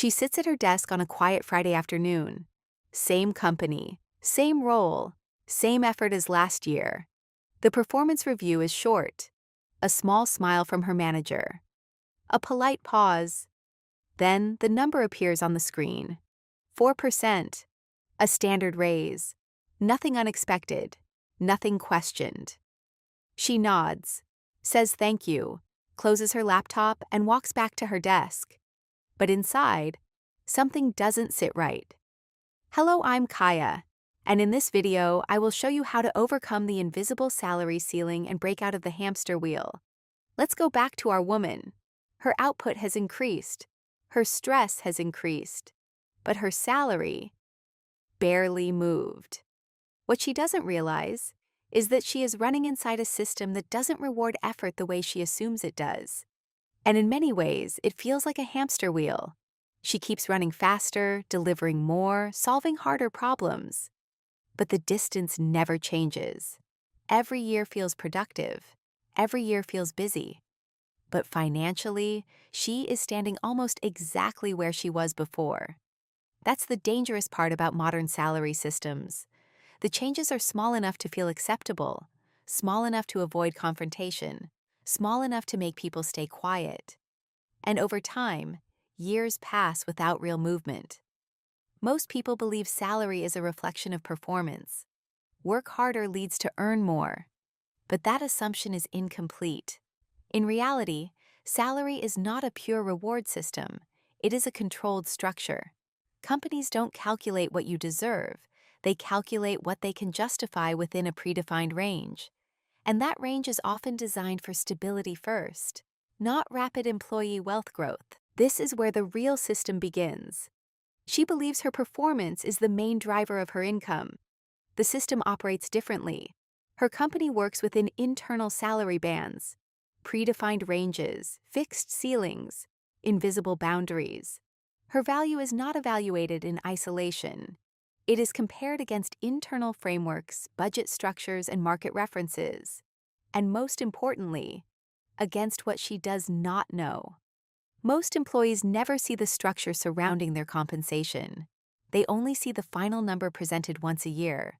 She sits at her desk on a quiet Friday afternoon. Same company, same role, same effort as last year. The performance review is short. A small smile from her manager. A polite pause. Then the number appears on the screen. 4%. A standard raise. Nothing unexpected. Nothing questioned. She nods, says thank you, closes her laptop, and walks back to her desk. But inside, something doesn't sit right. Hello, I'm Kaya, and in this video, I will show you how to overcome the invisible salary ceiling and break out of the hamster wheel. Let's go back to our woman. Her output has increased. Her stress has increased. But her salary barely moved. What she doesn't realize is that she is running inside a system that doesn't reward effort the way she assumes it does. And in many ways, it feels like a hamster wheel. She keeps running faster, delivering more, solving harder problems. But the distance never changes. Every year feels productive. Every year feels busy. But financially, she is standing almost exactly where she was before. That's the dangerous part about modern salary systems. The changes are small enough to feel acceptable, small enough to avoid confrontation, small enough to make people stay quiet. And over time, years pass without real movement. Most people believe salary is a reflection of performance. Work harder leads to earn more. But that assumption is incomplete. In reality, salary is not a pure reward system. It is a controlled structure. Companies don't calculate what you deserve. They calculate what they can justify within a predefined range. And that range is often designed for stability first, not rapid employee wealth growth. This is where the real system begins. She believes her performance is the main driver of her income. The system operates differently. Her company works within internal salary bands, predefined ranges, fixed ceilings, invisible boundaries. Her value is not evaluated in isolation. It is compared against internal frameworks, budget structures, and market references. And most importantly, against what she does not know. Most employees never see the structure surrounding their compensation. They only see the final number presented once a year.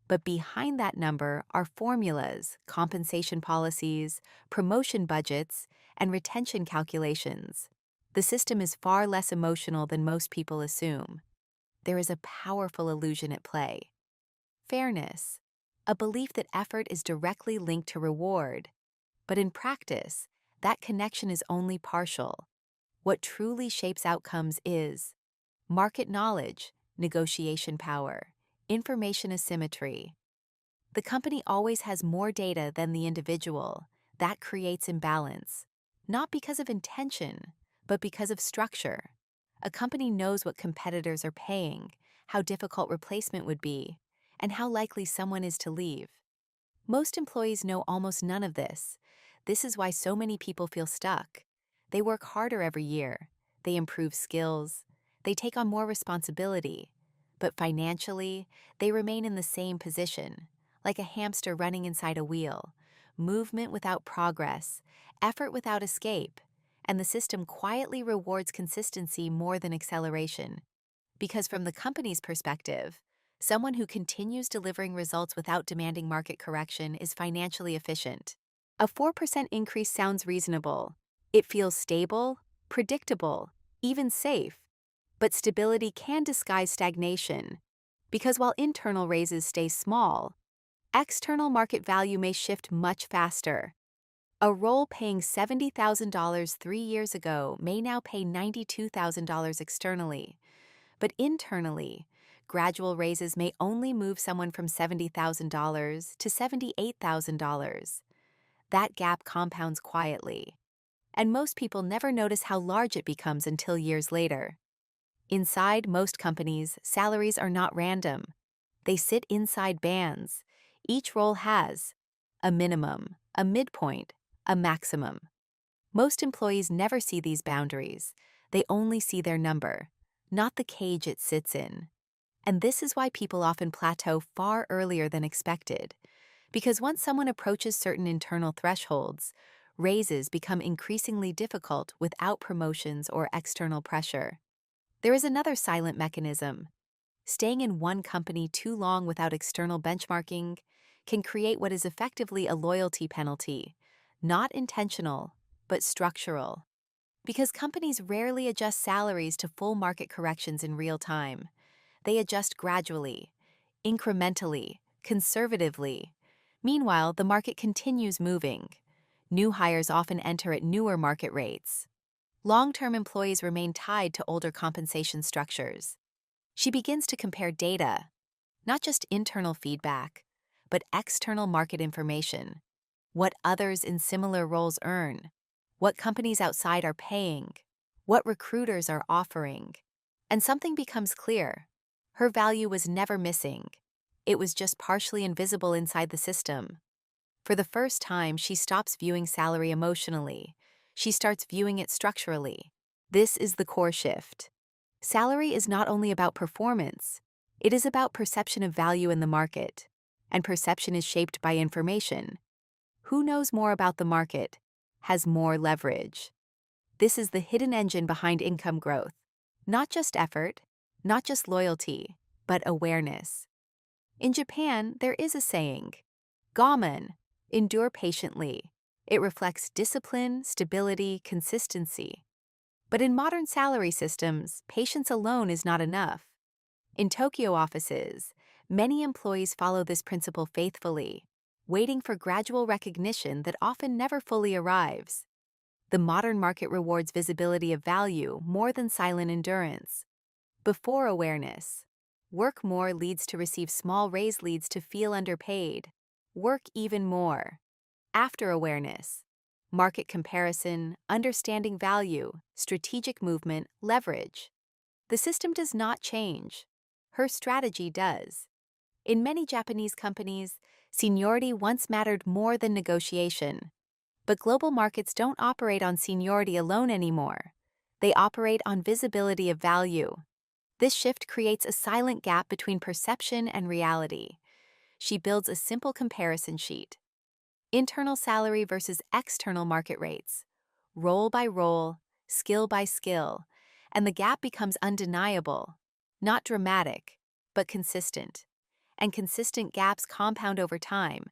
But behind that number are formulas, compensation policies, promotion budgets, and retention calculations. The system is far less emotional than most people assume. There is a powerful illusion at play. Fairness, a belief that effort is directly linked to reward. But in practice, that connection is only partial. What truly shapes outcomes is market knowledge, negotiation power, information asymmetry. The company always has more data than the individual. That creates imbalance, not because of intention, but because of structure. A company knows what competitors are paying, how difficult replacement would be, and how likely someone is to leave. Most employees know almost none of this. This is why so many people feel stuck. They work harder every year. They improve skills. They take on more responsibility. But financially, they remain in the same position, like a hamster running inside a wheel. Movement without progress, effort without escape, and the system quietly rewards consistency more than acceleration. Because from the company's perspective, someone who continues delivering results without demanding market correction is financially efficient. A 4% increase sounds reasonable. It feels stable, predictable, even safe. But stability can disguise stagnation, because while internal raises stay small, external market value may shift much faster. A role paying $70,000 3 years ago may now pay $92,000 externally. But internally, gradual raises may only move someone from $70,000 to $78,000. That gap compounds quietly. And most people never notice how large it becomes until years later. Inside most companies, salaries are not random. They sit inside bands. Each role has a minimum, a midpoint, a maximum. Most employees never see these boundaries. They only see their number, not the cage it sits in. And this is why people often plateau far earlier than expected. Because once someone approaches certain internal thresholds, raises become increasingly difficult without promotions or external pressure. There is another silent mechanism. Staying in one company too long without external benchmarking can create what is effectively a loyalty penalty, not intentional, but structural. Because companies rarely adjust salaries to full market corrections in real time, they adjust gradually, incrementally, conservatively. Meanwhile, the market continues moving. New hires often enter at newer market rates. Long-term employees remain tied to older compensation structures. She begins to compare data, not just internal feedback, but external market information. What others in similar roles earn, what companies outside are paying, what recruiters are offering. And something becomes clear. Her value was never missing. It was just partially invisible inside the system. For the first time, she stops viewing salary emotionally. She starts viewing it structurally. This is the core shift. Salary is not only about performance, it is about perception of value in the market. And perception is shaped by information. Who knows more about the market has more leverage. This is the hidden engine behind income growth. Not just effort, not just loyalty, but awareness. In Japan, there is a saying, "Gamen," endure patiently. It reflects discipline, stability, consistency. But in modern salary systems, patience alone is not enough. In Tokyo offices, many employees follow this principle faithfully, waiting for gradual recognition that often never fully arrives. The modern market rewards visibility of value more than silent endurance. Before awareness, work more leads to receive small raise leads to feel underpaid. Work even more. After awareness, market comparison, understanding value, strategic movement, leverage. The system does not change. Her strategy does. In many Japanese companies, seniority once mattered more than negotiation. But global markets don't operate on seniority alone anymore. They operate on visibility of value. This shift creates a silent gap between perception and reality. She builds a simple comparison sheet. Internal salary versus external market rates. Role by role, skill by skill, and the gap becomes undeniable. Not dramatic, but consistent. And consistent gaps compound over time.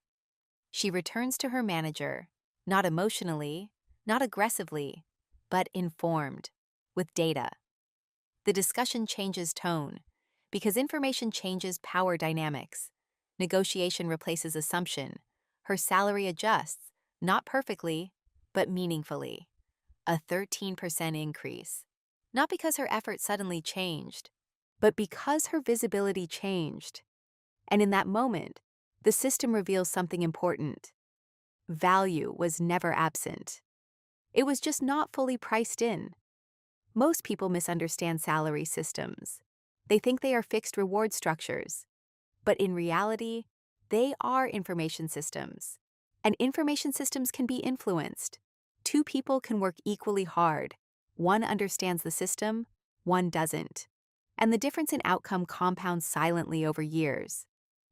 She returns to her manager, not emotionally, not aggressively, but informed, with data. The discussion changes tone, because information changes power dynamics. Negotiation replaces assumption. Her salary adjusts, not perfectly, but meaningfully. A 13% increase. Not because her effort suddenly changed, but because her visibility changed. And in that moment, the system reveals something important. Value was never absent. It was just not fully priced in. Most people misunderstand salary systems. They think they are fixed reward structures. But in reality, they are information systems. And information systems can be influenced. Two people can work equally hard. One understands the system, one doesn't. And the difference in outcome compounds silently over years.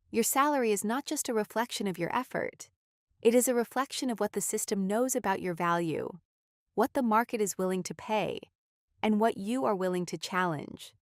Your salary is not just a reflection of your effort. It is a reflection of what the system knows about your value, what the market is willing to pay, and what you are willing to challenge.